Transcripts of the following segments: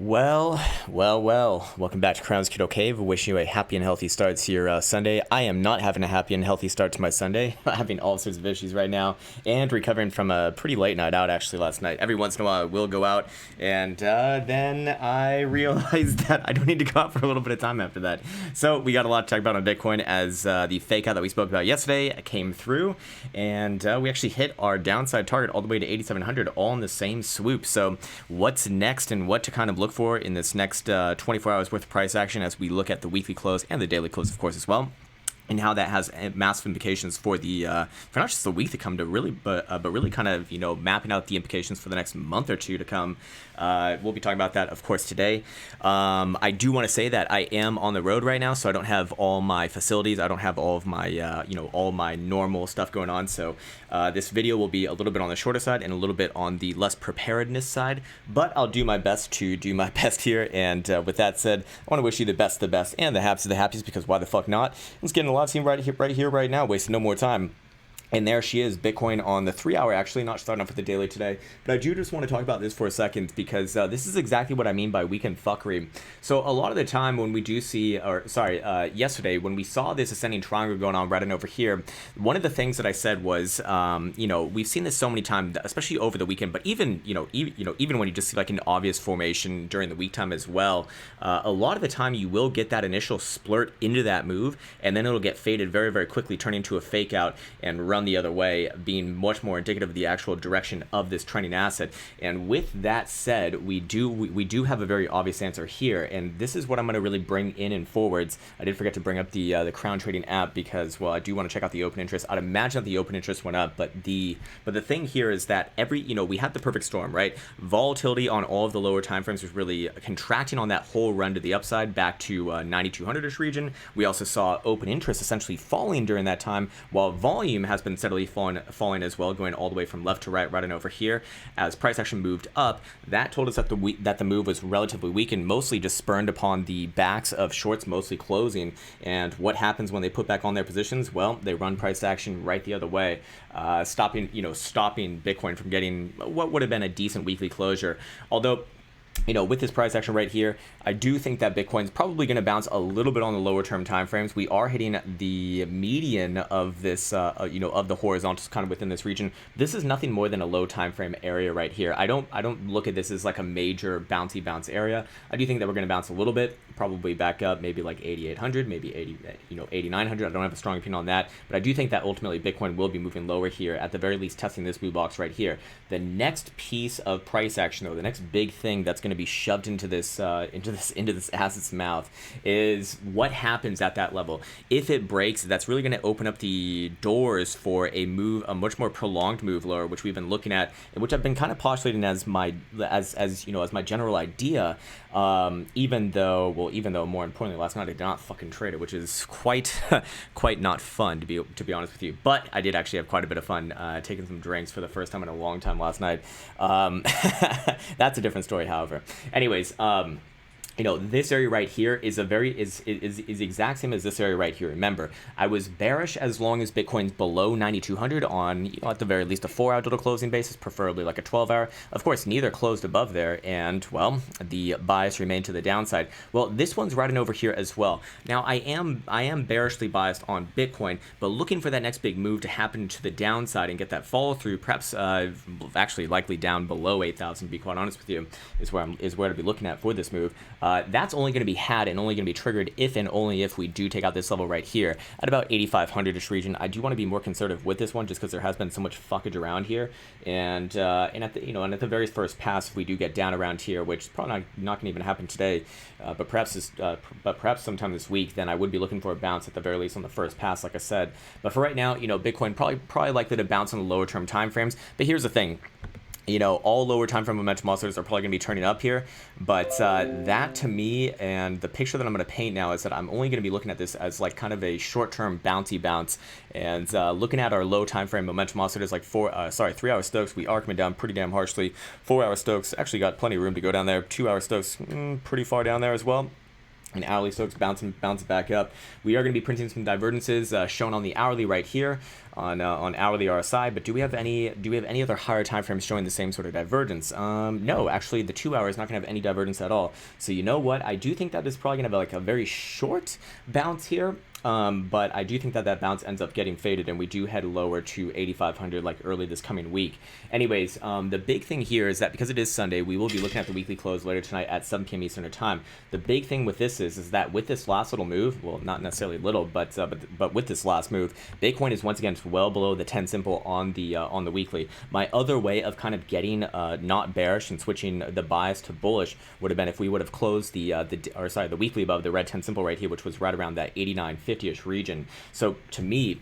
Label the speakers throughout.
Speaker 1: Well. Welcome back to Krown's Keto Cave. Wishing you a happy and healthy start to your Sunday. I am not having a happy and healthy start to my Sunday. I'm having all sorts of issues right now and recovering from a pretty late night out actually last night. Every once in a while I will go out and then I realized that I don't need to go out for a little bit of time after that. So we got a lot to talk about on Bitcoin as the fake out that we spoke about yesterday came through, and we actually hit our downside target all the way to 8,700 all in the same swoop. So what's next and what to kind of look for in this next 24 hours worth of price action as we look at the weekly close and the daily close, of course, as well, and how that has massive implications for the for not just the week to come, to really, but really kind of mapping out the implications for the next month or two to come. We'll be talking about that, of course, today. I do want to say that I am on the road right now, so I don't have all my facilities. I don't have all of my all my normal stuff going on. So this video will be a little bit on the shorter side and a little bit on the less preparedness side. But I'll do my best to do my best here. And with that said, I want to wish you the best, and the happiest of the happiest, because why the fuck not? Let's get in a live scene right here, right now, wasting no more time. And there she is, Bitcoin on the 3 hour, actually not starting off with the daily today. But I do just want to talk about this for a second, because this is exactly what I mean by weekend fuckery. So a lot of the time when we do see, yesterday when we saw this ascending triangle going on right on over here, one of the things that I said was, we've seen this so many times, especially over the weekend, but even when you just see like an obvious formation during the week time as well, a lot of the time you will get that initial splurt into that move, and then it'll get faded very, very quickly, turning into a fake out and run the other way, being much more indicative of the actual direction of this trending asset. And with that said, we do have a very obvious answer here, and this is what I'm going to really bring in forwards. I did forget to bring up the Krown trading app, because, well, I do want to check out the open interest. I'd imagine that the open interest went up, but the thing here is that we had the perfect storm, right? Volatility on all of the lower time frames was really contracting on that whole run to the upside back to 9,200-ish region. We also saw open interest essentially falling during that time, while volume has been steadily falling as well, going all the way from left to right on over here. As price action moved up, that told us that the move was relatively weak and mostly just spurned upon the backs of shorts mostly closing. And what happens when they put back on their positions? Well, they run price action right the other way, stopping Bitcoin from getting what would have been a decent weekly closure. Although, with this price action right here, I do think that Bitcoin's probably going to bounce a little bit on the lower term time frames. We are hitting the median of this, of the horizontals kind of within this region. This is nothing more than a low time frame area right here. I don't look at this as like a major bounce area. I do think that we're going to bounce a little bit, probably back up, maybe like 8,800, maybe 8,900. I don't have a strong opinion on that, but I do think that ultimately Bitcoin will be moving lower here, at the very least testing this blue box right here. The next piece of price action, though, the next big thing that's going to be shoved into this asset's mouth, is what happens at that level. If it breaks, that's really going to open up the doors for a much more prolonged move lower, which we've been looking at, and which I've been kind of postulating as my general idea. Even though more importantly, last night I did not fucking trade it, which is quite not fun to be honest with you. But I did actually have quite a bit of fun taking some drinks for the first time in a long time last night. That's a different story, however. Anyways, this area right here is the exact same as this area right here. Remember, I was bearish as long as Bitcoin's below 9,200 on, at the very least, a 4-hour total closing basis, preferably like a 12-hour. Of course, neither closed above there, and, well, the bias remained to the downside. Well, this one's right in over here as well. Now, I am bearishly biased on Bitcoin, but looking for that next big move to happen to the downside and get that follow through, perhaps actually likely down below 8,000, to be quite honest with you, is where to be looking at for this move. That's only going to be had and only going to be triggered if and only if we do take out this level right here at about 8,500-ish region. I do want to be more conservative with this one, just because there has been so much fuckage around here, and at the very first pass, if we do get down around here, which is probably not going to even happen today, but perhaps sometime this week, then I would be looking for a bounce at the very least on the first pass, like I said. But for right now, Bitcoin probably likely to bounce on the lower term time frames. But here's the thing. All lower time frame momentum oscillators are probably going to be turning up here, but that to me, and the picture that I'm going to paint now, is that I'm only going to be looking at this as like kind of a short-term bouncy bounce, and looking at our low time frame momentum oscillators like 3-hour Stokes, we are coming down pretty damn harshly. 4-hour Stokes actually got plenty of room to go down there. 2-hour Stokes pretty far down there as well. And hourly Stokes bouncing back up. We are going to be printing some divergences shown on the hourly right here. on hourly RSI. But do we have any other higher time frames showing the same sort of divergence? No, actually, the 2 hour is not going to have any divergence at all. So you know what? I do think that this is probably going to have like a very short bounce here. But I do think that that bounce ends up getting faded, and we do head lower to 8,500 like early this coming week. Anyways, the big thing here is that because it is Sunday, we will be looking at the weekly close later tonight at 7 p.m. Eastern Time. The big thing with this is that with this last little move, well, not necessarily little, but with this last move, Bitcoin is once again well below the 10 simple on the weekly. My other way of kind of getting not bearish and switching the bias to bullish would have been if we would have closed the weekly above the red 10 simple right here, which was right around that 89.50-ish region. So to me,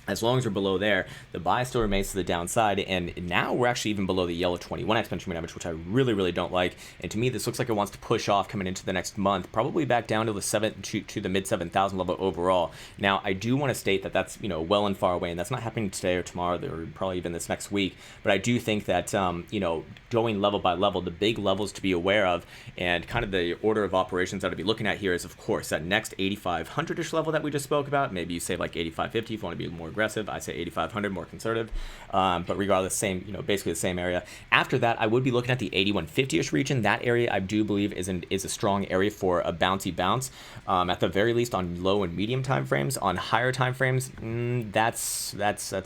Speaker 1: as long as we're below there, the bias still remains to the downside, and now we're actually even below the yellow 21 exponential moving average, which I really, really don't like. And to me, this looks like it wants to push off coming into the next month, probably back down to the mid 7,000 level overall. Now, I do want to state that that's well and far away, and that's not happening today or tomorrow, or probably even this next week. But I do think that going level by level, the big levels to be aware of, and kind of the order of operations that I'd be looking at here is, of course, that next 8,500-ish level that we just spoke about. Maybe you say like 8,550 if you want to be more aggressive. I say 8,500, more conservative, but regardless, basically the same area. After that, I would be looking at the 8,150-ish region. That area I do believe is a strong area for a bouncy bounce, at the very least on low and medium time frames. On higher time frames, that's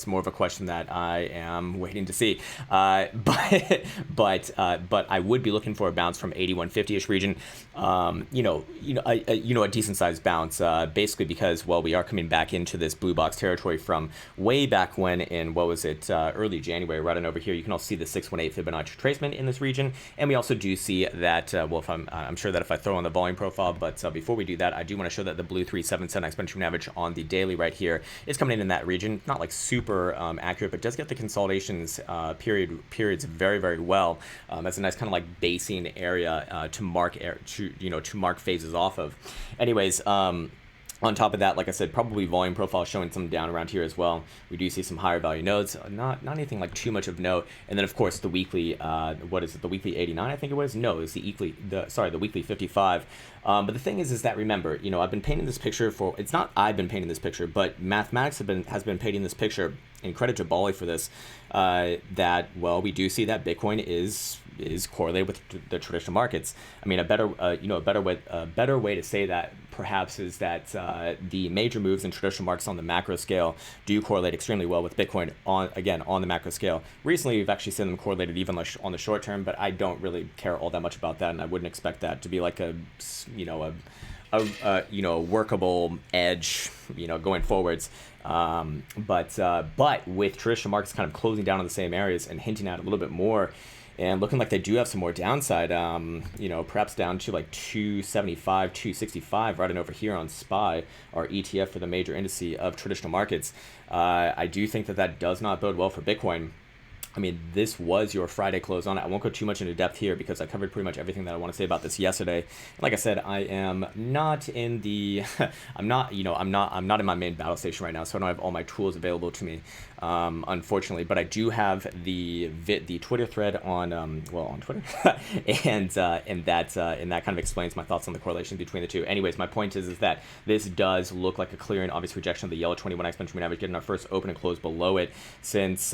Speaker 1: more of a question that I am waiting to see. But I would be looking for a bounce from 8,150-ish region. A decent sized bounce, basically because, well, we are coming back into this blue box territory from way back when in, early January, right on over here. You can also see the 618 Fibonacci retracement in this region. And we also do see that, I'm sure that if I throw on the volume profile, but before we do that, I do want to show that the blue 377 exponential moving average on the daily right here is coming in that region. Not like super accurate, but does get the consolidations periods very, very well. That's a nice kind of like basing area to mark phases off of. Anyways, on top of that, like I said, probably volume profile showing some down around here as well. We do see some higher value nodes, not anything like too much of note. And then of course the weekly, the weekly 89, I think it was. No, it's the weekly 55. But the thing is that, remember, I've been painting this picture for. It's not I've been painting this picture, but mathematics has been painting this picture. And credit to Bali for this. That, well, we do see that Bitcoin is correlated with the traditional markets. I mean, a better way to say that perhaps is that the major moves in traditional markets on the macro scale do correlate extremely well with Bitcoin on the macro scale. Recently, we've actually seen them correlated even on the short term, but I don't really care all that much about that, and I wouldn't expect that to be like a workable edge, going forwards. But with traditional markets kind of closing down on the same areas and hinting at a little bit more, and looking like they do have some more downside, perhaps down to like 275, 265, right on over here on SPY, our ETF for the major indice of traditional markets. I do think that does not bode well for Bitcoin. I mean, this was your Friday close on it. I won't go too much into depth here because I covered pretty much everything that I want to say about this yesterday. And like I said, I am not in the, I'm not in my main battle station right now, so I don't have all my tools available to me, unfortunately. But I do have the Twitter thread on Twitter, and that kind of explains my thoughts on the correlation between the two. Anyways, my point is that this does look like a clear and obvious rejection of the yellow 21 exponential moving average, getting our first open and close below it since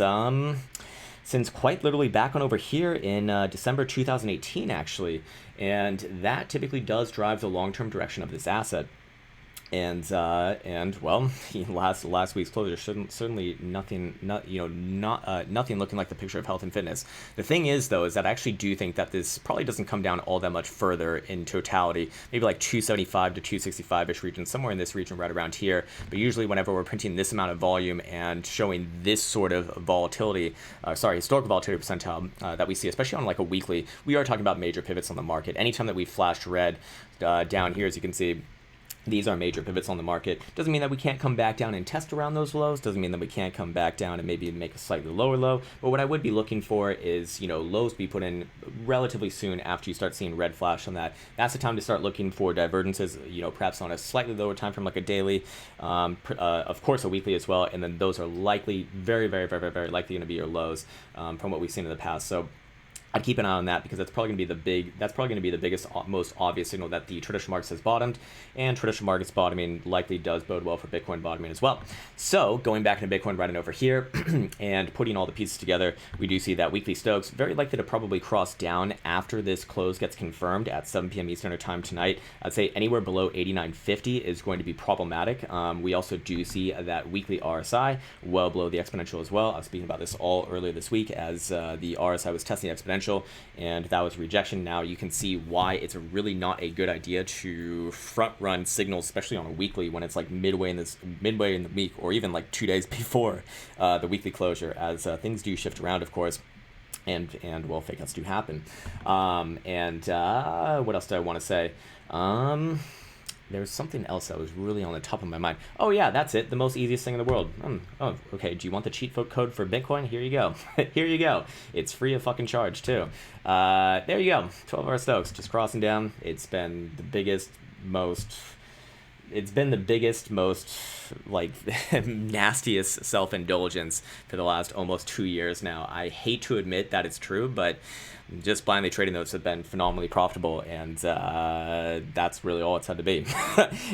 Speaker 1: quite literally back on over here in December 2018, actually. And that typically does drive the long-term direction of this asset. And well, last week's closure certainly nothing looking like the picture of health and fitness. The thing is, though, is that I actually do think that this probably doesn't come down all that much further in totality. Maybe like 275 to 265-ish region, somewhere in this region right around here. But usually whenever we're printing this amount of volume and showing this sort of volatility, historical volatility percentile that we see, especially on like a weekly, we are talking about major pivots on the market. Anytime that we flashed red down here, as you can see, these are major pivots on the market. Doesn't mean that we can't come back down and test around those lows. Doesn't mean that we can't come back down and maybe make a slightly lower low. But what I would be looking for is, lows be put in relatively soon after you start seeing red flash on that. That's the time to start looking for divergences, perhaps on a slightly lower time frame like a daily, of course a weekly as well. And then those are likely, very, very, very, very, very likely going to be your lows from what we've seen in the past. So I'd keep an eye on that because that's probably going to be the biggest, most obvious signal that the traditional markets has bottomed, and traditional markets bottoming likely does bode well for Bitcoin bottoming as well. So going back into Bitcoin right over here and putting all the pieces together, we do see that weekly Stokes very likely to probably cross down after this close gets confirmed at 7 p.m. Eastern time tonight. I'd say anywhere below 89.50 is going to be problematic. We also do see that weekly RSI well below the exponential as well. I was speaking about this all earlier this week as the RSI was testing the exponential, and that was rejection. Now you can see why it's really not a good idea to front run signals, especially on a weekly when it's like midway in the week, or even like 2 days before the weekly closure, as things do shift around, of course. And well, fake outs do happen. What else do I want to say? There's something else that was really on the top of my mind. Oh yeah, that's it. The most easiest thing in the world. Oh, okay. Do you want the cheat code for Bitcoin? Here you go. Here you go. It's free of fucking charge too. There you go. 12-hour Stokes just crossing down. It's been the biggest, most like nastiest self-indulgence for the last almost 2 years now. I hate to admit that it's true, but just blindly trading those have been phenomenally profitable, and that's really all it's had to be.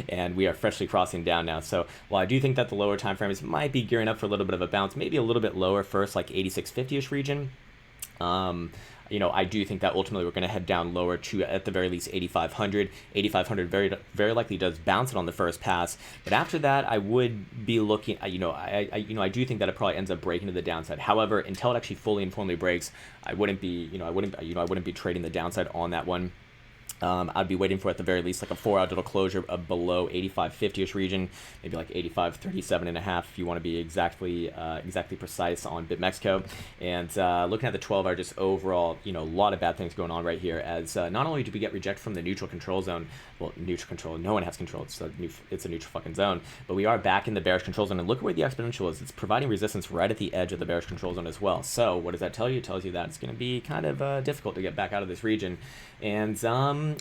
Speaker 1: And we are freshly crossing down now. So while I do think that the lower time frames might be gearing up for a little bit of a bounce, maybe a little bit lower first, like 86.50-ish region, I do think that ultimately we're going to head down lower to, at the very least, 8,500. 8,500 very likely does bounce it on the first pass, but after that, I would be looking. I do think that it probably ends up breaking to the downside. However, until it actually fully and formally breaks, I wouldn't be trading the downside on that one. I'd be waiting for at the very least like a 4-hour little closure of below 85.50-ish region, maybe like 85.37.5 if you want to be exactly precise on BitMexico. And looking at the 12-hour, just overall, a lot of bad things going on right here. As not only do we get rejected from the neutral control zone, well, neutral control, no one has control. It's a neutral fucking zone, but we are back in the bearish control zone. And look where the exponential is. It's providing resistance right at the edge of the bearish control zone as well. So what does that tell you? It tells you that it's going to be kind of difficult to get back out of this region. And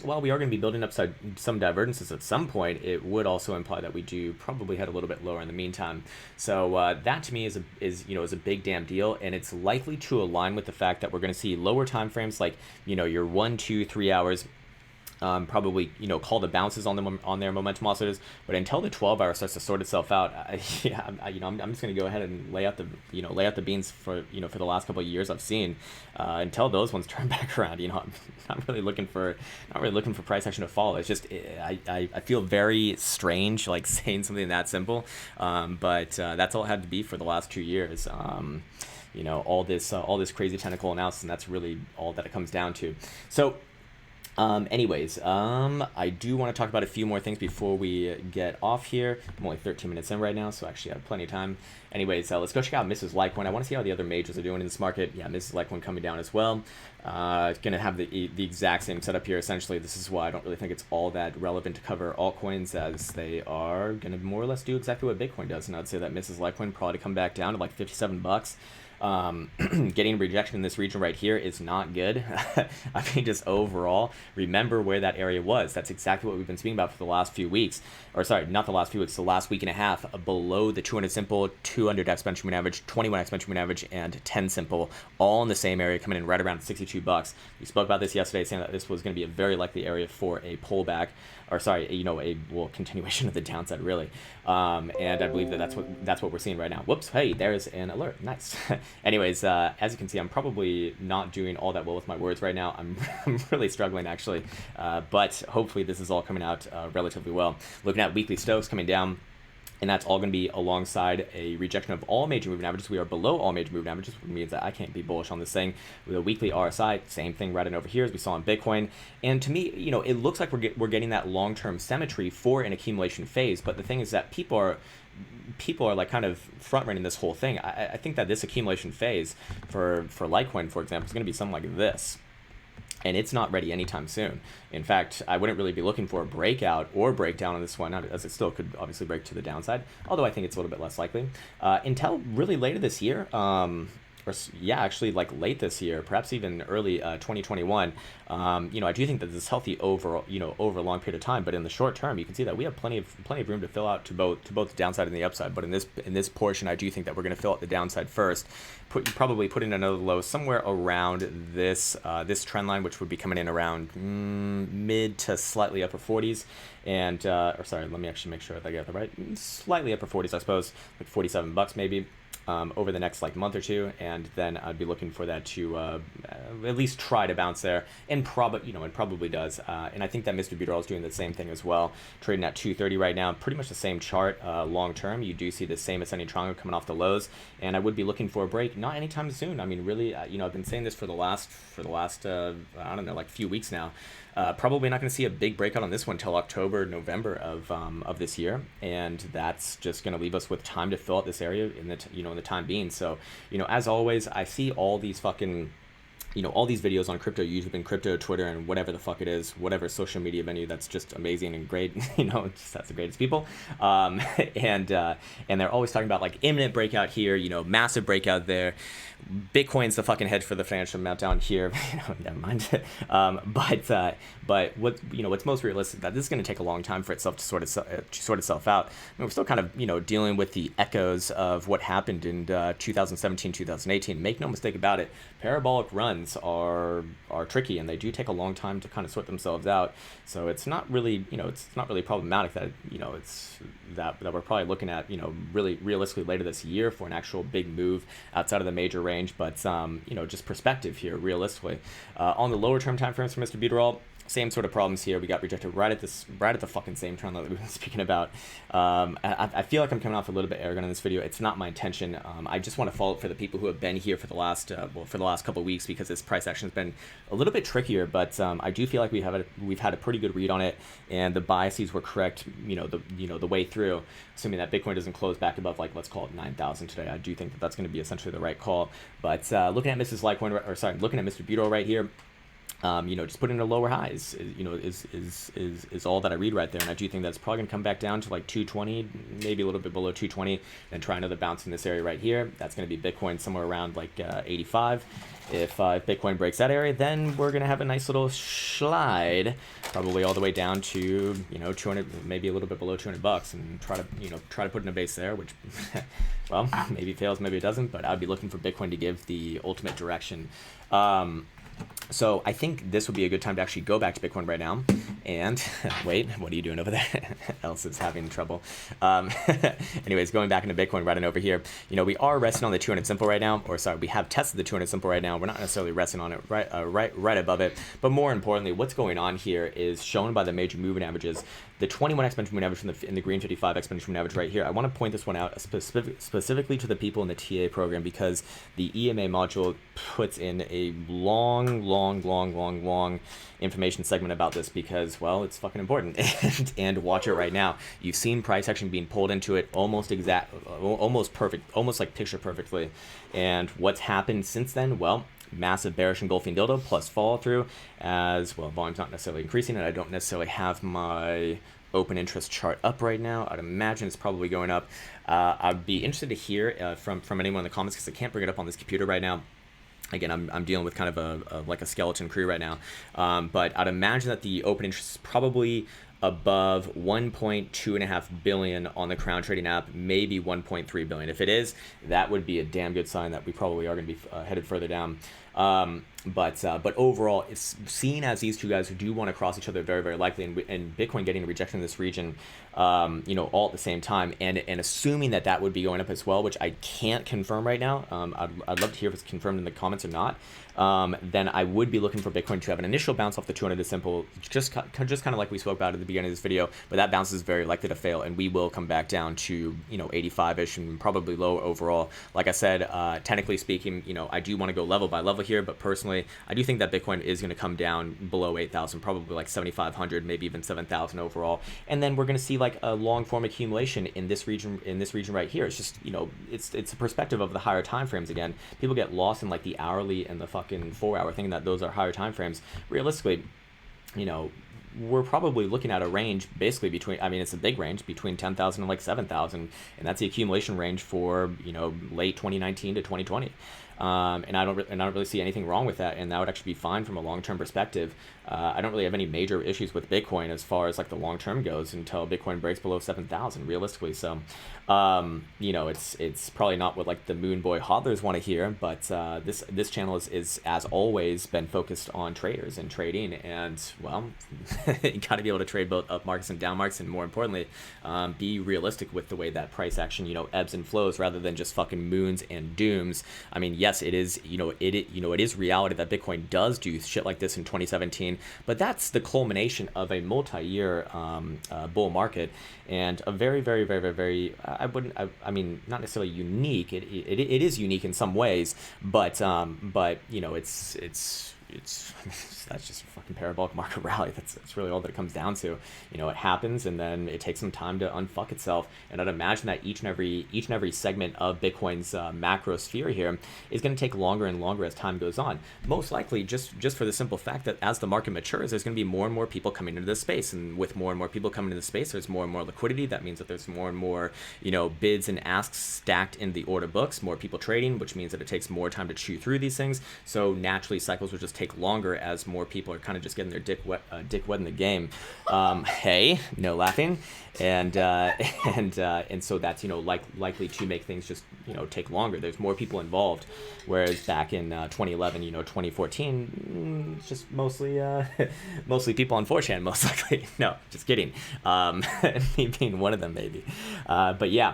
Speaker 1: while we are going to be building up some divergences at some point, it would also imply that we do probably head a little bit lower in the meantime. So that to me is a big damn deal, and it's likely to align with the fact that we're going to see lower time frames like your 1, 2, 3 hours. Probably call the bounces on their momentum oscillators, but until the 12-hour starts to sort itself out, I'm just going to go ahead and lay out the beans for for the last couple of years I've seen until those ones turn back around. I'm not really looking for price action to follow. It's just I feel very strange like saying something that simple, but that's all it had to be for the last 2 years. All this crazy technical analysis, and that's really all that it comes down to. So. I do want to talk about a few more things before we get off here. I'm only 13 minutes in right now, so actually I have plenty of time. Let's go check out Mrs. Litecoin. I want to see how the other majors are doing in this market. Yeah, Mrs. Litecoin coming down as well. It's going to have the exact same setup here, essentially. This is why I don't really think it's all that relevant to cover altcoins, as they are going to more or less do exactly what Bitcoin does. And I'd say that Mrs. Litecoin probably come back down to like $57. Getting rejection in this region right here is not good. I mean, just overall, remember where that area was. That's exactly what we've been speaking about for the last few weeks. Or sorry, not the last few weeks, the last week and a half, below the 200 simple, 200 exponential moving average, 21 exponential moving average, and 10 simple, all in the same area, coming in right around $62. We spoke about this yesterday, saying that this was going to be a very likely area for a pullback, or sorry, a continuation of the downside, really. And I believe that that's what we're seeing right now. Whoops, hey, there's an alert. Nice. Anyways, as you can see, I'm probably not doing all that well with my words right now. I'm really struggling, actually. But hopefully this is all coming out relatively well. Looking at weekly Stokes coming down, and that's all going to be alongside a rejection of all major moving averages. We are below all major moving averages, which means that I can't be bullish on this thing. With a weekly RSI, same thing right in over here as we saw in Bitcoin. And to me, it looks like we're getting that long-term symmetry for an accumulation phase. But the thing is that people are like kind of front running this whole thing. I think that this accumulation phase for Litecoin, for example, is going to be something like this. And it's not ready anytime soon. In fact, I wouldn't really be looking for a breakout or breakdown on this one, as it still could obviously break to the downside, although I think it's a little bit less likely. Until really later this year, yeah, actually like late this year, perhaps even early 2021. I do think that this is healthy over, over a long period of time. But in the short term, you can see that we have plenty of room to fill out to both the downside and the upside. But in this portion, I do think that we're going to fill out the downside first. Probably put in another low somewhere around this trend line, which would be coming in around mid to slightly upper 40s. And or sorry, let me actually make sure that I get that right. Slightly upper 40s, I suppose, like $47 maybe. Over the next like month or two, and then I'd be looking for that to at least try to bounce there, and it probably does. And I think that Mr. Buterol is doing the same thing as well, trading at 230 right now, pretty much the same chart long term. You do see the same ascending triangle coming off the lows, and I would be looking for a break not anytime soon. I mean, really, I've been saying this for the last I don't know, like few weeks now. Probably not going to see a big breakout on this one until October, November of this year, and that's just going to leave us with time to fill out this area in the time being. So, as always, I see all these fucking all these videos on crypto, YouTube and crypto, Twitter, and whatever the fuck it is, whatever social media venue that's just amazing and great, just has the greatest people. And they're always talking about like imminent breakout here, massive breakout there. Bitcoin's the fucking hedge for the financial meltdown here. Never mind. But what's most realistic, that this is going to take a long time for itself to sort itself out. I mean, we're still kind of dealing with the echoes of what happened in 2017, 2018. Make no mistake about it, parabolic runs are tricky, and they do take a long time to kind of sort themselves out. So it's not really problematic that it's that we're probably looking at really realistically later this year for an actual big move outside of the major range. But just perspective here, realistically, on the lower term time frames for Mr. Buterol, same sort of problems here. We got rejected right at the fucking same trend that we've been speaking about. I feel like I'm coming off a little bit arrogant in this video. It's not my intention. I just want to follow up for the people who have been here for the last couple of weeks, because this price action has been a little bit trickier. But I do feel like we've had a pretty good read on it, and the biases were correct. The way through, assuming that Bitcoin doesn't close back above, like, let's call it 9,000 today. I do think that that's going to be essentially the right call. But looking at looking at Mr. Buterol right here. Just put in a lower highs, is all that I read right there. And I do think that's probably going to come back down to like 220, maybe a little bit below 220, then try another bounce in this area right here. That's going to be Bitcoin somewhere around like 85. If Bitcoin breaks that area, then we're going to have a nice little slide, probably all the way down to 200, maybe a little bit below $200, and try to put in a base there, which well, maybe fails, maybe it doesn't, but I'd be looking for Bitcoin to give the ultimate direction. So I think this would be a good time to actually go back to Bitcoin right now. And wait, what are you doing over there? Else is having trouble. Anyways, going back into Bitcoin right on over here. We are resting on the 200 simple right now, or sorry, we have tested the 200 simple right now. We're not necessarily resting on it right above it. But more importantly, what's going on here is shown by the major moving averages. The 21 exponential moving average in the green 55 exponential moving average right here. I want to point this one out specifically to the people in the TA program, because the EMA module puts in a long information segment about this, because, well, it's fucking important. and watch it right now. You've seen price action being pulled into it almost perfect, almost like picture perfectly. And what's happened since then? Well, massive bearish engulfing dildo plus follow through, as well, volume's not necessarily increasing, and I don't necessarily have my open interest chart up right now. I'd imagine it's probably going up. I'd be interested to hear from anyone in the comments, because I can't bring it up on this computer right now. Again, I'm dealing with kind of a skeleton crew right now, but I'd imagine that the open interest is probably above 1.25 billion on the Krown trading app, maybe 1.3 billion. If it is, that would be a damn good sign that we probably are going to be headed further down. But overall, it's seen as these two guys who do want to cross each other very, very likely, and Bitcoin getting a rejection in this region, all at the same time, and assuming that would be going up as well, which I can't confirm right now. I'd love to hear if it's confirmed in the comments or not. Then I would be looking for Bitcoin to have an initial bounce off the 200 to simple, just kind of like we spoke about at the beginning of this video, but that bounce is very likely to fail, and we will come back down to 85-ish and probably lower overall. Like I said, technically speaking, I do want to go level by level here, but personally, I do think that Bitcoin is going to come down below 8,000, probably like 7,500, maybe even 7,000 overall, and then we're going to see like a long form accumulation in this region right here. It's just it's a perspective of the higher time frames. Again, people get lost in like the hourly and the fucking 4-hour, thinking that those are higher time frames. Realistically, we're probably looking at a range basically between, it's a big range between 10,000 and like 7,000, and that's the accumulation range for late 2019 to 2020. and I don't really see anything wrong with that, and that would actually be fine from a long-term perspective. I don't really have any major issues with Bitcoin as far as like the long term goes until Bitcoin breaks below 7,000 realistically. So, it's probably not what like the Moon Boy hodlers want to hear, but this channel is as always been focused on traders and trading, and well, you got to be able to trade both up markets and down markets, and more importantly, be realistic with the way that price action ebbs and flows rather than just fucking moons and dooms. I mean, yes, it is it is reality that Bitcoin does do shit like this in 2017. But that's the culmination of a multi-year bull market, and a very, very, very, very, very I mean, not necessarily unique. It is unique in some ways, but it's that's just a fucking parabolic market rally. That's really all that it comes down to. It happens, and then it takes some time to unfuck itself. And I'd imagine that each and every segment of Bitcoin's macro sphere here is going to take longer and longer as time goes on. Most likely, just for the simple fact that as the market matures, there's going to be more and more people coming into this space, and with more and more people coming into the space, there's more and more liquidity. That means that there's more and more bids and asks stacked in the order books. More people trading, which means that it takes more time to chew through these things. So naturally, cycles will just take longer as more people are kind of just getting their dick wet in the game. Hey, no laughing, and so that's likely to make things just take longer. There's more people involved, whereas back in 2011, 2014, it's just mostly people on 4chan, most likely. No, just kidding. Me being one of them, maybe. But yeah.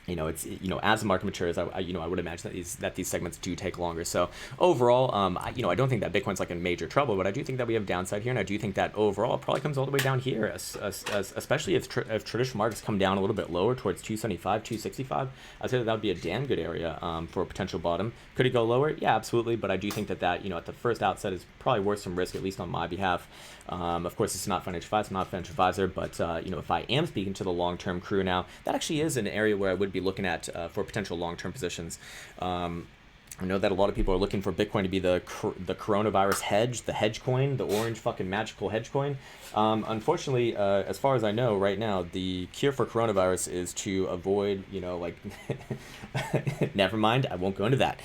Speaker 1: It's as the market matures, I would imagine that these segments do take longer. So overall, I don't think that Bitcoin's like in major trouble, but I do think that we have downside here, and I do think that overall it probably comes all the way down here, especially if traditional markets come down a little bit lower towards 275, 265. I'd say that would be a damn good area for a potential bottom. Could it go lower? Yeah, absolutely, but I do think that at the first outset is probably worth some risk, at least on my behalf. Of course, it's not financial advice, I'm not a financial advisor, but if I am speaking to the long-term crew now, that actually is an area where I would be looking at for potential long-term positions. I know that a lot of people are looking for Bitcoin to be the coronavirus hedge, the hedge coin, the orange fucking magical hedge coin. Unfortunately, as far as I know right now, the cure for coronavirus is to avoid, never mind, I won't go into that.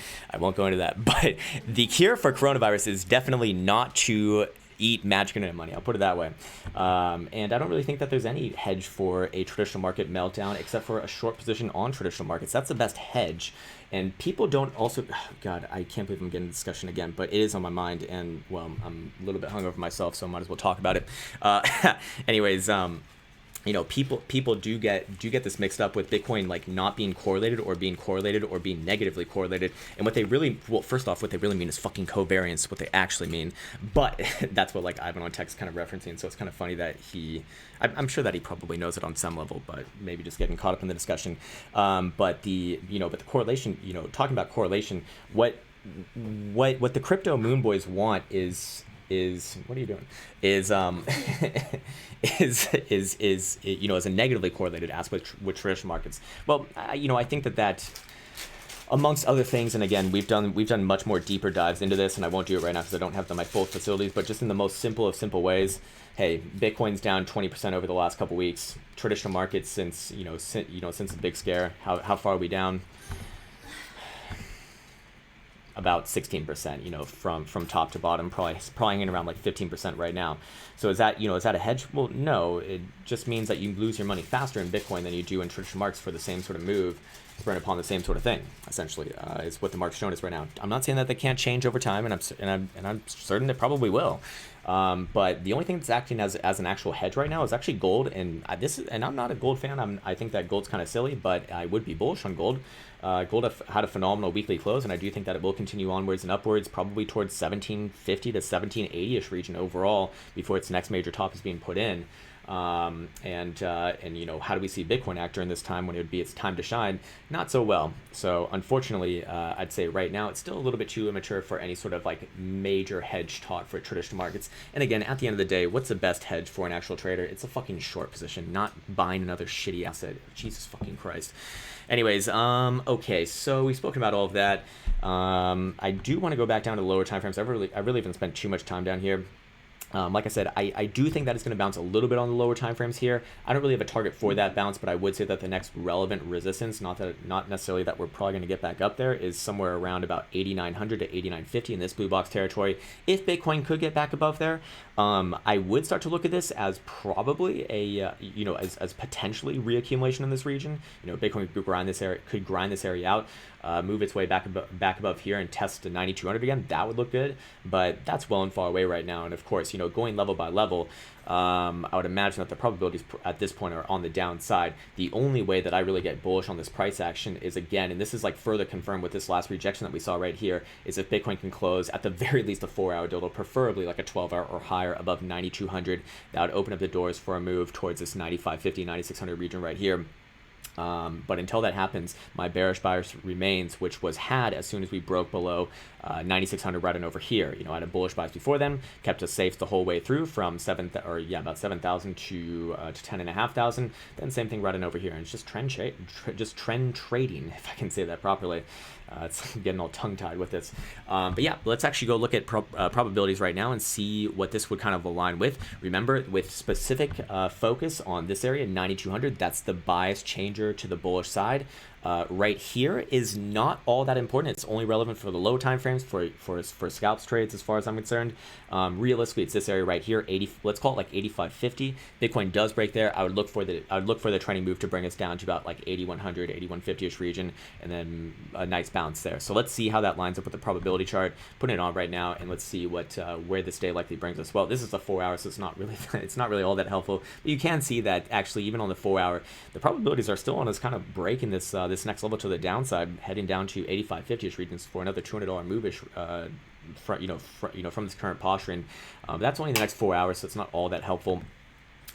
Speaker 1: But the cure for coronavirus is definitely not to eat magic internet money. I'll put it that way. And I don't really think that there's any hedge for a traditional market meltdown except for a short position on traditional markets. That's the best hedge. And people don't also, God, I can't believe I'm getting a discussion again, but it is on my mind, and well, I'm a little bit hungover myself, so I might as well talk about it. Anyways, people do get this mixed up with Bitcoin like not being correlated or being negatively correlated. And what they really mean is fucking covariance, what they actually mean. But that's what like Ivan on Tech's kind of referencing. So it's kind of funny that I'm sure that he probably knows it on some level, but maybe just getting caught up in the discussion. But the correlation, talking about correlation, what the crypto moon boys want is what are you doing? Is a negatively correlated aspect with traditional markets. Well, I think that amongst other things, and again, we've done much more deeper dives into this, and I won't do it right now because I don't have my full facilities. But just in the most simple of simple ways, hey, Bitcoin's down 20% over the last couple weeks. Traditional markets since the big scare, how far are we down? About 16%, from top to bottom, probably hanging around like 15% right now. So is that a hedge? Well, no, it just means that you lose your money faster in Bitcoin than you do in traditional markets for the same sort of move, spread upon the same sort of thing. Essentially, is what the market's showing us right now. I'm not saying that they can't change over time, and I'm certain it probably will. But the only thing that's acting as an actual hedge right now is actually gold, and I'm not a gold fan. I think that gold's kind of silly, but I would be bullish on gold. Gold had a phenomenal weekly close, and I do think that it will continue onwards and upwards, probably towards 1750 to 1780ish region overall before its next major top is being put in. And how do we see Bitcoin act during this time when it would be its time to shine? Not so well. So unfortunately, I'd say right now it's still a little bit too immature for any sort of like major hedge talk for traditional markets. And again, at the end of the day, what's the best hedge for an actual trader? It's a fucking short position, not buying another shitty asset. Jesus fucking Christ. Anyways, okay, so we've spoken about all of that. I do want to go back down to the lower time frames. I really haven't spent too much time down here. Like I said, I do think that it's going to bounce a little bit on the lower time frames here. I don't really have a target for that bounce, but I would say that the next relevant resistance, not necessarily that we're probably going to get back up there, is somewhere around about 8,900 to 8,950 in this blue box territory. If Bitcoin could get back above there, I would start to look at this as probably a as potentially reaccumulation in this region. Bitcoin could grind this area out, move its way back above here and test to 9,200 again. That would look good, but that's well and far away right now. And of course, going level by level, I would imagine that the probabilities at this point are on the downside. The only way that I really get bullish on this price action is, again, and this is like further confirmed with this last rejection that we saw right here, is if Bitcoin can close at the very least a 4-hour doodle, preferably like a 12-hour or higher above 9,200. That would open up the doors for a move towards this 9,550, 9,600 region right here. But until that happens, my bearish bias remains, which was had as soon as we broke below 9,600 right on over here. I had a bullish bias before then, kept us safe the whole way through from about 7,000 to 10,500. Then same thing right on over here, and it's just trend trading, if I can say that properly. It's getting all tongue-tied with this. But yeah, let's actually go look at probabilities right now and see what this would kind of align with. Remember, with specific focus on this area, 9,200, that's the bias changer to the bullish side. Right here is not all that important. It's only relevant for the low time frames for scalps trades, as far as I'm concerned. Realistically, it's this area right here, 80. Let's call it like 85.50. Bitcoin does break there. I would look for the trending move to bring us down to about like 8,100, 8,150ish region, and then a nice bounce there. So let's see how that lines up with the probability chart. Putting it on right now, and let's see where this day likely brings us. Well, this is a 4 hour, so it's not really all that helpful. But you can see that actually, even on the 4 hour, the probabilities are still on us kind of breaking this next level to the downside, heading down to 85.50ish regions for another $200 move-ish from this current posturing. That's only the next 4 hours, so it's not all that helpful.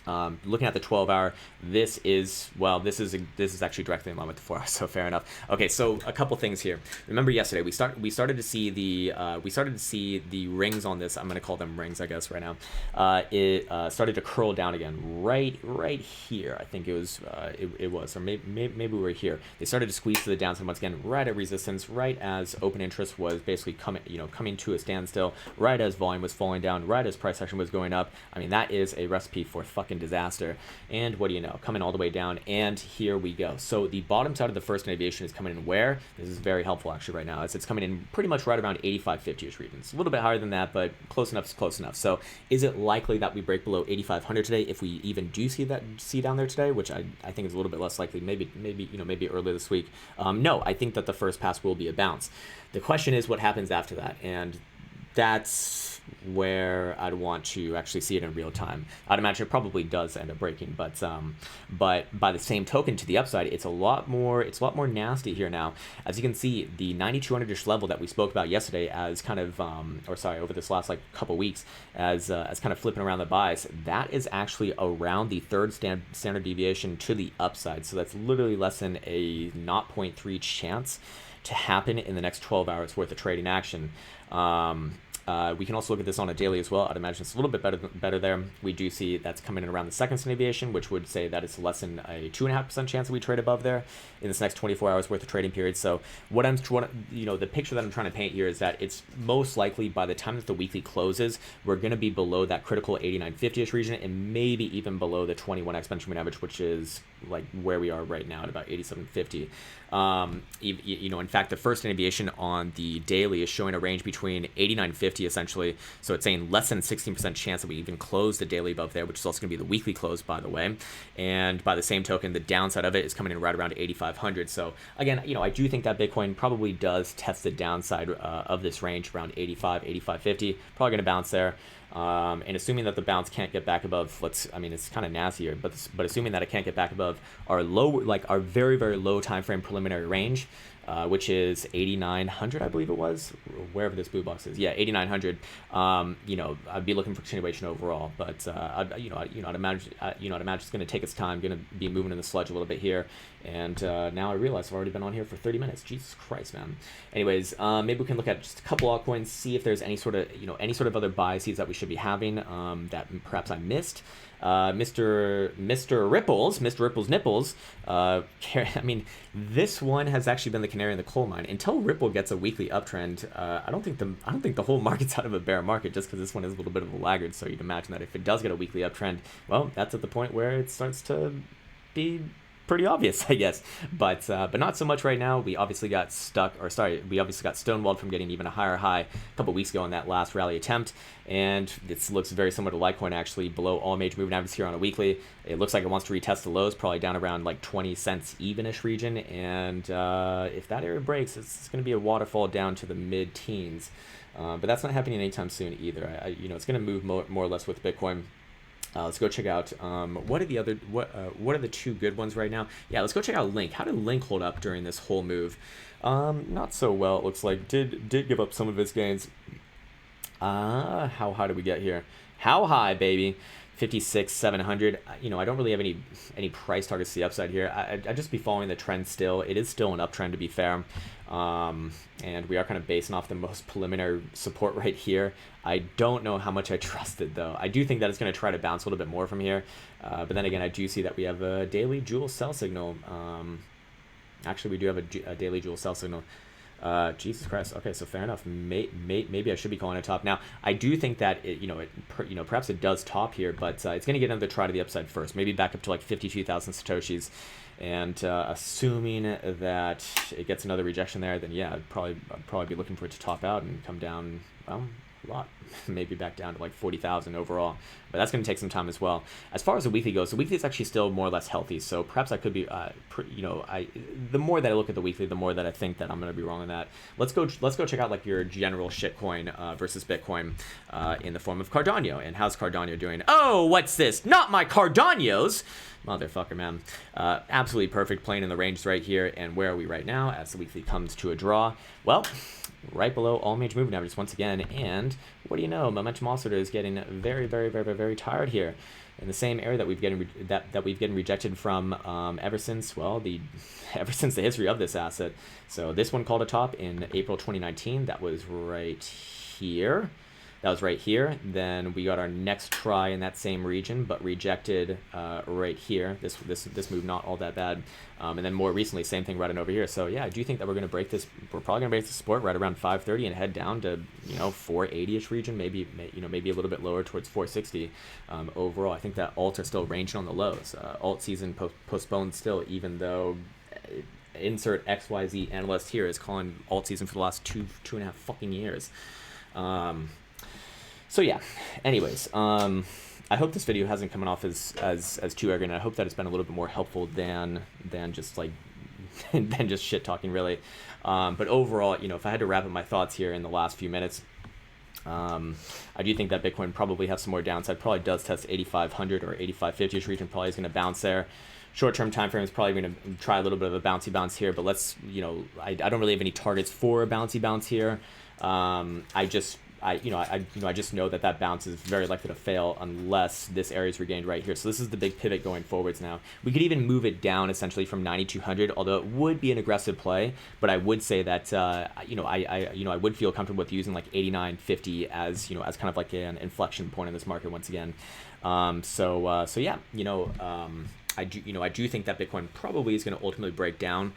Speaker 1: Looking at the 12-hour, this is actually directly in line with the 4 hours, so fair enough. Okay, so a couple things here. Remember yesterday we started to see the rings on this. I'm going to call them rings, I guess, right now. It started to curl down again right here. I think it was, or maybe we were here. They started to squeeze to the downside once again, right at resistance, right as open interest was basically coming to a standstill, right as volume was falling down, right as price action was going up. I mean, that is a recipe for fucking disaster. And what do you know, coming all the way down, and here we go. So the bottom side of the first deviation is coming in where? This is very helpful actually right now, as it's coming in pretty much right around 85.50ish regions. A little bit higher than that, but close enough is close enough. So is it likely that we break below 8,500 today, if we even do see down there today, which I think is a little bit less likely, maybe earlier this week? No, I think that the first pass will be a bounce. The question is what happens after that, and that's where I'd want to actually see it in real time. I'd imagine it probably does end up breaking, but by the same token, to the upside, it's a lot more nasty here now. As you can see, the 9,200ish level that we spoke about yesterday, as kind of over this last like couple weeks, as kind of flipping around the bias, that is actually around the third standard deviation to the upside. So that's literally less than a 0.3 chance to happen in the next 12 hours worth of trading action. We can also look at this on a daily as well. I'd imagine it's a little bit better there. We do see that's coming in around the second standard deviation, which would say that it's less than a 2.5% chance that we trade above there in this next 24 hours worth of trading period. So the picture that I'm trying to paint here is that it's most likely by the time that the weekly closes, we're going to be below that critical 89.50ish region, and maybe even below the 21 exponential moving average, which is like where we are right now at about 87.50. In fact, the first deviation on the daily is showing a range between 89.50 essentially. So it's saying less than 16% chance that we even close the daily above there, which is also going to be the weekly close, by the way. And by the same token, the downside of it is coming in right around 8,500. So again, I do think that Bitcoin probably does test the downside of this range around 85.50. Probably going to bounce there. And assuming that the bounce can't get back above, it's kind of nasty here, but assuming that it can't get back above our our very, very low time frame preliminary range, which is 8,900, I believe it was, wherever this blue box is. Yeah, 8,900. I'd be looking for continuation overall, but I'd imagine it's going to take its time, going to be moving in the sludge a little bit here. And now I realize I've already been on here for 30 minutes. Jesus Christ, man. Anyways, maybe we can look at just a couple altcoins, see if there's any sort of other biases that we should be having that perhaps I missed. Mr. Ripple's nipples. This one has actually been the canary in the coal mine. Until Ripple gets a weekly uptrend, I don't think the whole market's out of a bear market, just because this one is a little bit of a laggard. So you'd imagine that if it does get a weekly uptrend, well, that's at the point where it starts to be pretty obvious, I guess, but not so much right now. We obviously got stonewalled from getting even a higher high a couple weeks ago on that last rally attempt, and this looks very similar to Litecoin, actually below all major moving averages here on a weekly. It looks like it wants to retest the lows, probably down around like 20 cents even-ish region, and if that area breaks, it's going to be a waterfall down to the mid-teens, but that's not happening anytime soon either. It's going to move more or less with Bitcoin. Let's go check out what are the two good ones right now? Yeah, let's go check out Link. How did Link hold up during this whole move? Not so well, it looks like. Did give up some of its gains. How high did we get here? How high, baby? 56,700. I don't really have any price targets to the upside here. I'd just be following the trend still. It is still an uptrend, to be fair. And we are kind of basing off the most preliminary support right here. I don't know how much I trust it, though. I do think that it's going to try to bounce a little bit more from here. But then again, I do see that we have a daily jewel sell signal. Actually, we do have a daily jewel sell signal. Jesus Christ. Okay, so fair enough. Maybe I should be calling a top. Now, I do think that perhaps it does top here, but it's going to get another try to the upside first. Maybe back up to like 52,000 satoshis. And assuming that it gets another rejection there, then yeah, I'd probably be looking for it to top out and come down, well, a lot, maybe back down to like 40,000 overall. But that's going to take some time as well. As far as the weekly goes, the weekly is actually still more or less healthy. So perhaps I could be, the more that I look at the weekly, the more that I think that I'm going to be wrong on that. Let's go check out like your general shitcoin versus Bitcoin in the form of Cardano. And how's Cardano doing? Oh, what's this? Not my Cardanos! Motherfucker, man. Absolutely perfect, playing in the ranges right here. And where are we right now as the weekly comes to a draw? Well, right below all major moving averages once again. And what do you know? Momentum oscillator is getting very, very, very, very, very tired here. In the same area that we've getting rejected from ever since the history of this asset. So this one called a top in April 2019. That was right here. Then we got our next try in that same region, but rejected right here. This move not all that bad. And then more recently, same thing right on over here. So yeah, I do think that we're going to break this. We're probably going to break the support right around 530 and head down to 480ish region, maybe a little bit lower towards 460. Overall, I think that alts are still ranging on the lows. Alt season postponed still, even though. Insert XYZ analyst here is calling alt season for the last two and a half fucking years. So yeah, anyways, I hope this video hasn't come off as too arrogant. I hope that it's been a little bit more helpful than just like than just shit talking, really. But overall, if I had to wrap up my thoughts here in the last few minutes, I do think that Bitcoin probably has some more downside. Probably does test 8,500 or 8,550ish region. Probably is going to bounce there. Short-term time frame is probably going to try a little bit of a bouncy bounce here. But let's, I don't really have any targets for a bouncy bounce here. I just know that bounce is very likely to fail unless this area is regained right here. So this is the big pivot going forwards now. We could even move it down essentially from 9,200, although it would be an aggressive play. But I would say that I would feel comfortable with using like 89.50 as as kind of like an inflection point in this market once again. So yeah, I do think that Bitcoin probably is going to ultimately break down.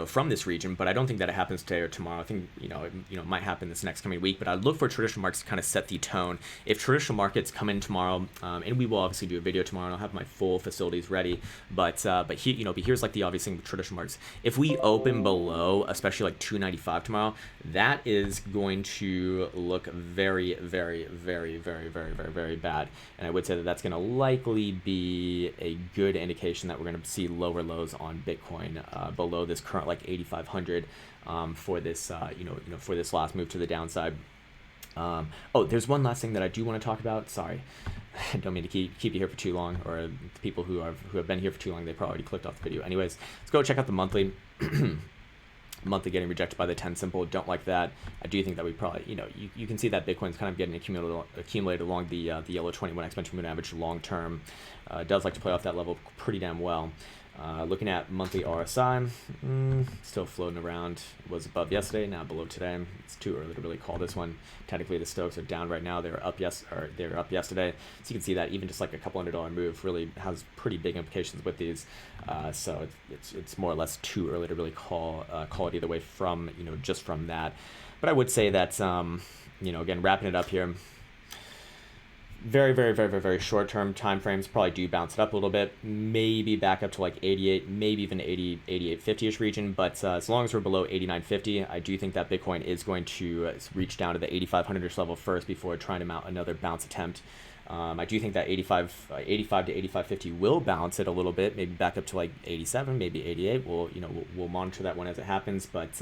Speaker 1: From this region, but I don't think that it happens today or tomorrow. I think, it might happen this next coming week, but I look for traditional markets to kind of set the tone. If traditional markets come in tomorrow, and we will obviously do a video tomorrow, and I'll have my full facilities ready, but here's like the obvious thing with traditional markets. If we open below, especially like 295 tomorrow, that is going to look very, very, very, very, very, very, very bad. And I would say that that's going to likely be a good indication that we're going to see lower lows on Bitcoin. Below this current like 8,500 for this for this last move to the downside. There's one last thing that I do want to talk about. Sorry, I don't mean to keep you here for too long, or the people who have been here for too long, they probably already clicked off the video. Anyways, let's go check out the monthly. Monthly getting rejected by the 10 simple. Don't like that. I do think that we probably, you can see that Bitcoin's kind of getting accumulated along the yellow 21 exponential moving average long term. It does like to play off that level pretty damn well. Looking at monthly RSI, still floating around. It was above yesterday, now below today. It's too early to really call this one. Technically, the Stoics are down right now. They were up yesterday. So you can see that even just like a couple $100 move really has pretty big implications with these. So it's more or less too early to really call it either way from just from that. But I would say that again, wrapping it up here. Very, very, very, very, very short-term time frames probably do bounce it up a little bit, maybe back up to like 88, maybe even 80, 88.50-ish region. But as long as we're below 89.50, I do think that Bitcoin is going to reach down to the 8,500-ish level first before trying to mount another bounce attempt. I do think that 85 to 85.50 will bounce it a little bit, maybe back up to like 87, maybe 88. We'll monitor that one as it happens. But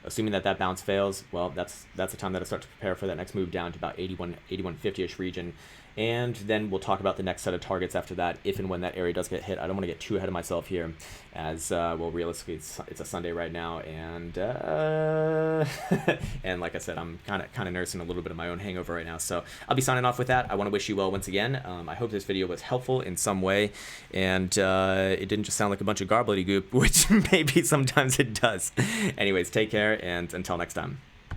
Speaker 1: assuming that bounce fails, well, that's the time that I start to prepare for that next move down to about 81.50-ish region. And then we'll talk about the next set of targets after that, if and when that area does get hit. I don't want to get too ahead of myself here, as well, realistically, it's a Sunday right now, and and like I said, I'm kind of nursing a little bit of my own hangover right now. So I'll be signing off with that. I want to wish you well once again. I hope this video was helpful in some way, and it didn't just sound like a bunch of garbledy goop, which maybe sometimes it does. Anyways, take care, and until next time.